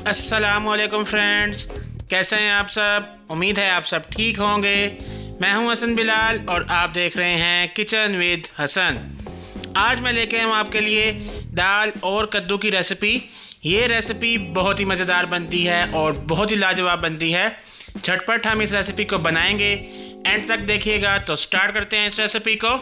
अस्सलामुअलैकुम फ्रेंड्स, कैसे हैं आप सब। उम्मीद है आप सब ठीक होंगे। मैं हूं हसन बिलाल और आप देख रहे हैं किचन विद हसन। आज मैं लेके आया हूं आपके लिए दाल और कद्दू की रेसिपी। ये रेसिपी बहुत ही मज़ेदार बनती है और बहुत ही लाजवाब बनती है। झटपट हम इस रेसिपी को बनाएंगे, एंड तक देखिएगा। तो स्टार्ट करते हैं इस रेसिपी को।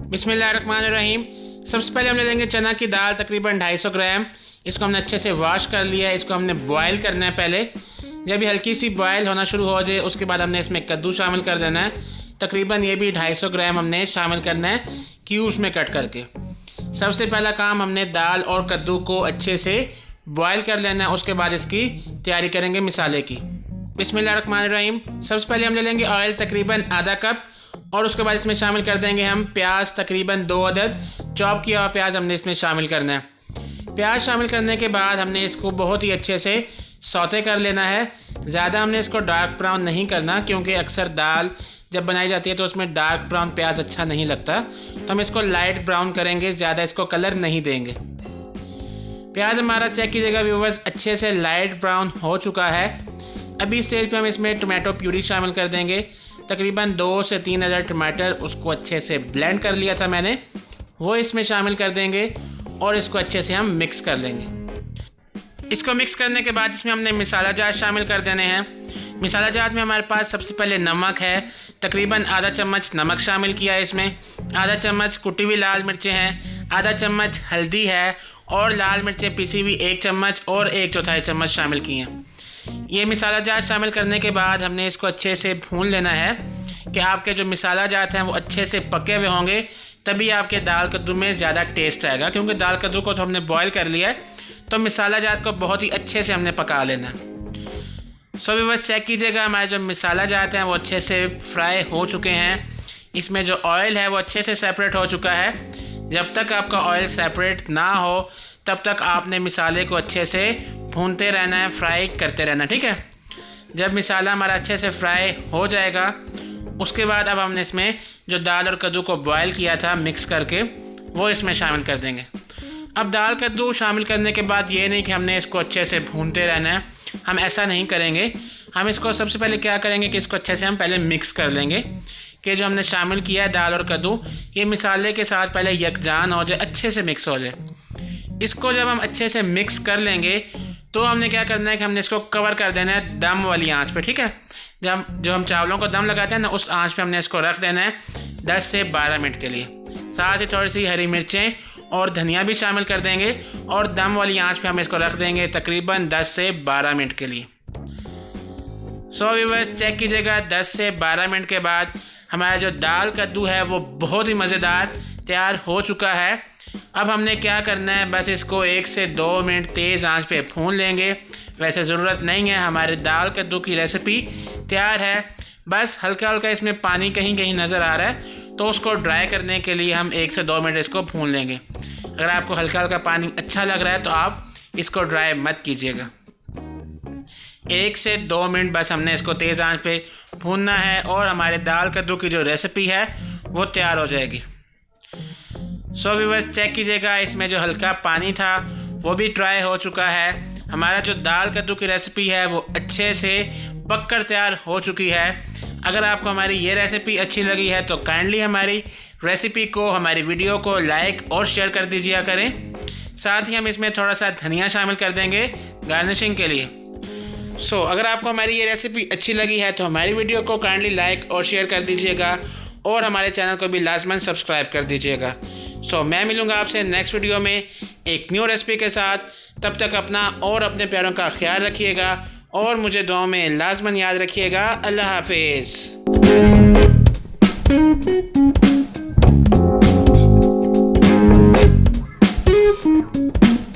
बिस्मिल्लाहिर्रहमानिर्रहीम। सबसे पहले हम ले लेंगे चना की दाल, तकरीबन 250 ग्राम। इसको हमने अच्छे से वॉश कर लिया है। इसको हमने बॉयल करना है पहले। जब ये हल्की सी बॉयल होना शुरू हो जाए उसके बाद हमने इसमें कद्दू शामिल कर देना है। तकरीबन ये भी 250 ग्राम हमने शामिल करना है क्यूब्स में कट करके। सबसे पहला काम, हमने दाल और कद्दू को अच्छे से बॉयल कर लेना है। उसके बाद इसकी तैयारी करेंगे मिसाले की। बिस्मिल्लाहिर्रहमानिर्रहीम। सबसे पहले हम ले लेंगे ऑयल तकरीबन आधा कप, और उसके बाद इसमें शामिल कर देंगे हम प्याज, तकरीबन 2 अदद चॉप किया हुआ प्याज हमने इसमें शामिल करना है। प्याज शामिल करने के बाद हमने इसको बहुत ही अच्छे से सौते कर लेना है। ज़्यादा हमने इसको डार्क ब्राउन नहीं करना, क्योंकि अक्सर दाल जब बनाई जाती है तो उसमें डार्क ब्राउन प्याज अच्छा नहीं लगता। तो हम इसको लाइट ब्राउन करेंगे, ज़्यादा इसको कलर नहीं देंगे। प्याज हमारा, चेक कीजिएगा व्यूवर्स, अच्छे से लाइट ब्राउन हो चुका है। अभी स्टेज पे हम इसमें टमाटो प्यूरी शामिल कर देंगे। तकरीबन 2 से 3 अदद टमाटर, उसको अच्छे से ब्लेंड कर लिया था मैंने, वो इसमें शामिल कर देंगे और इसको अच्छे से हम मिक्स कर लेंगे। इसको मिक्स करने के बाद इसमें हमने मसाला जात शामिल कर देने हैं। मसाला जात में हमारे पास सबसे पहले नमक है, तकरीबन आधा चम्मच नमक शामिल किया है इसमें। आधा चम्मच कुटी हुई लाल मिर्चें हैं, आधा चम्मच हल्दी है, और लाल मिर्चें पिसी हुई 1 चम्मच और 1/4 चम्मच शामिल की हैं। ये मसाला जात शामिल करने के बाद हमने इसको अच्छे से भून लेना है कि आपके जो मसाला जात हैं वो अच्छे से पके हुए होंगे, तभी आपके दाल कद्दू में ज़्यादा टेस्ट आएगा। क्योंकि दाल कद्दू को तो हमने बॉयल कर लिया है, तो मसाला जात को बहुत ही अच्छे से हमने पका लेना है। सो भी बस चेक कीजिएगा, हमारे जो मसाला जात हैं वो अच्छे से फ्राई हो चुके हैं। इसमें जो ऑयल है वो अच्छे से सेपरेट हो चुका है। जब तक आपका ऑयल सेपरेट ना हो तब तक आपने मसाले को अच्छे से भूनते रहना है, फ्राई करते रहना, ठीक है। जब मसाला हमारा अच्छे से फ्राई हो जाएगा उसके बाद अब हमने इसमें जो दाल और कद्दू को बॉयल किया था मिक्स करके, वो इसमें शामिल कर देंगे। अब दाल कद्दू शामिल करने के बाद ये नहीं कि हमने इसको अच्छे से भूनते रहना है, हम ऐसा नहीं करेंगे। हम इसको सबसे पहले क्या करेंगे कि इसको अच्छे से हम पहले मिक्स कर लेंगे कि जो हमने शामिल किया है दाल और कद्दू, ये मसाले के साथ पहले यकजान हो जाए, अच्छे से मिक्स हो जाए। इसको जब हम अच्छे से मिक्स कर लेंगे तो हमने क्या करना है कि हमने इसको कवर कर देना है दम वाली आंच पे, ठीक है। जो हम चावलों को दम लगाते हैं ना, उस आंच पे हमने इसको रख देना है 10 से 12 मिनट के लिए। साथ ही थोड़ी सी हरी मिर्चें और धनिया भी शामिल कर देंगे, और दम वाली आंच पे हम इसको रख देंगे तकरीबन 10 से 12 मिनट के लिए। सो व्यूअर्स, चेक कीजिएगा 10 से 12 मिनट के बाद हमारा जो दाल कद्दू है वो बहुत ही मज़ेदार तैयार हो चुका है। अब हमने क्या करना है, बस इसको 1 से 2 मिनट तेज़ आंच पे भून लेंगे। वैसे ज़रूरत नहीं है, हमारे दाल कद्दू की रेसिपी तैयार है। बस हल्का हल्का इसमें पानी कहीं कहीं नज़र आ रहा है, तो उसको ड्राई करने के लिए हम 1 से 2 मिनट इसको भून लेंगे। अगर आपको हल्का हल्का पानी अच्छा लग रहा है तो आप इसको ड्राई मत कीजिएगा। 1 से 2 मिनट बस हमने इसको तेज़ आंच पे भूनना है, और हमारे दाल कद्दू की जो रेसिपी है वो तैयार हो जाएगी। सो व्यूअर्स, चेक कीजिएगा, इसमें जो हल्का पानी था वो भी ड्राई हो चुका है। हमारा जो दाल कद्दू की रेसिपी है वो अच्छे से पककर तैयार हो चुकी है। अगर आपको हमारी ये रेसिपी अच्छी लगी है तो काइंडली हमारी रेसिपी को, हमारी वीडियो को लाइक और शेयर कर दीजिए करें। साथ ही हम इसमें थोड़ा सा धनिया शामिल कर देंगे गार्निशिंग के लिए। सो अगर आपको हमारी ये रेसिपी अच्छी लगी है तो हमारी वीडियो को काइंडली लाइक और शेयर कर दीजिएगा, और हमारे चैनल को भी लाजमन सब्सक्राइब कर दीजिएगा। सो मैं मिलूँगा आपसे नेक्स्ट वीडियो में एक न्यू रेसिपी के साथ। तब तक अपना और अपने प्यारों का ख्याल रखिएगा, और मुझे दुआओं में लाजमन याद रखिएगा। अल्लाह हाफिज़।